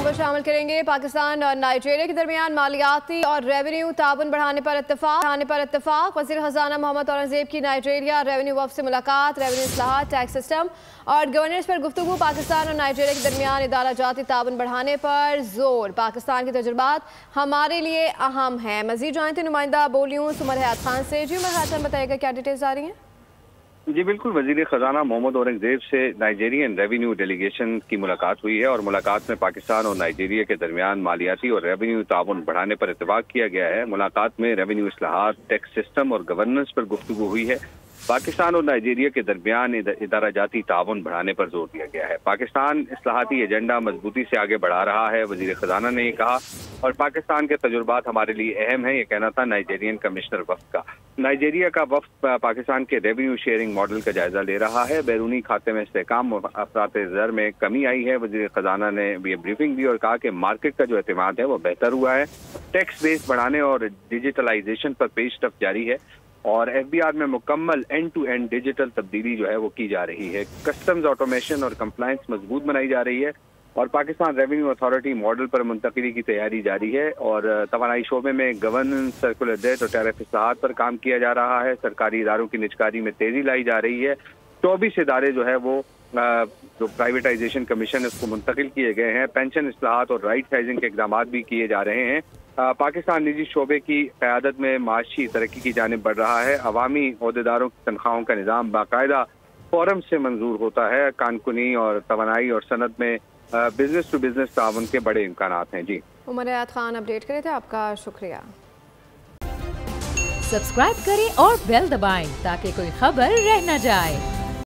खबर शामिल करेंगे। पाकिस्तान और नाइजीरिया के दरमियान मालियाती और रेवेन्यू ताउन बढ़ाने पर इत्तफाक। वज़ीर ख़ज़ाना मोहम्मद औरंगज़ेब की नाइजीरिया रेवेन्यू वफ़द से मुलाकात। रेवेन्यू इस्लाहात, टैक्स सिस्टम और गवर्नेंस पर गुफ्तगू। पाकिस्तान और नाइजीरिया के दरमियान इदारा जाती ताउन बढ़ाने पर जोर। पाकिस्तान के तजुर्बात हमारे लिए अहम है। मज़ीद जानते नुमाइंदा बोलियों उमर हयात खान से। जी उमर हयात खान, बताइएगा क्या डिटेल्स आ रही हैं? जी बिल्कुल, वज़ीर ख़ज़ाना मोहम्मद औरंगज़ेब से नाइजीरियन रेवेन्यू डेलीगेशन की मुलाकात हुई है और मुलाकात में पाकिस्तान और नाइजीरिया के दरमियान मालियाती और रेवेन्यू ताउन बढ़ाने पर इत्तफाक किया गया है। मुलाकात में रेवेन्यू इस्लाहात, टैक्स सिस्टम और गवर्नेंस पर गुफ्तगू हुई है। पाकिस्तान और नाइजीरिया के दरमियान इदारा जाती ताउन बढ़ाने पर जोर दिया गया है। पाकिस्तान इस्लाहाती एजेंडा मजबूती से आगे बढ़ा रहा है, वज़ीर ख़ज़ाना ने कहा, और पाकिस्तान के तजुर्बात हमारे लिए अहम है, ये कहना था नाइजीरियन कमिश्नर वफ़द का। नाइजीरिया का वफ़द पाकिस्तान के रेवेन्यू शेयरिंग मॉडल का जायजा ले रहा है। बैरूनी खाते में इस्तेहकाम, अफरात ज़र में कमी आई है। वज़ीर ख़ज़ाना ने ये ब्रीफिंग दी और कहा कि मार्केट का जो एतमाद है वो बेहतर हुआ है। टैक्स बेस बढ़ाने और डिजिटलाइजेशन पर पेशरफ्त जारी है और FBR में मुकम्मल एंड टू एंड डिजिटल तब्दीली जो है वो की जा रही है। कस्टम्स ऑटोमेशन और कंप्लायंस मजबूत बनाई जा रही है और पाकिस्तान रेवेन्यू अथॉरिटी मॉडल पर मुंतकिली की तैयारी जारी है और तवानाई शोबे में गवर्नेंस, सर्कुलर डेट और टैरिफ इस्लाहात पर काम किया जा रहा है। सरकारी इदारों की निजकारी में तेजी लाई जा रही है। 24 इदारे जो है वो जो प्राइवेटाइजेशन कमीशन है उसको मुंतकिल किए गए हैं। पेंशन इस्लाहात और राइट साइजिंग के इकदाम भी किए जा रहे हैं। पाकिस्तान निजी शोबे की क़यादत में माशी तरक्की की जानिब बढ़ रहा है। अवामी ओहदेदारों की तनख्वाहों का निज़ाम बाकायदा फोरम से मंजूर होता है। कानकुनी और तवानाई और सनत में बिजनेस टू बिजनेस ताउन के बड़े इम्कानात हैं। जी उमर हयात खान अपडेट करे थे, आपका शुक्रिया। सब्सक्राइब करें और बेल दबाएं ताकि कोई खबर रह न जाए।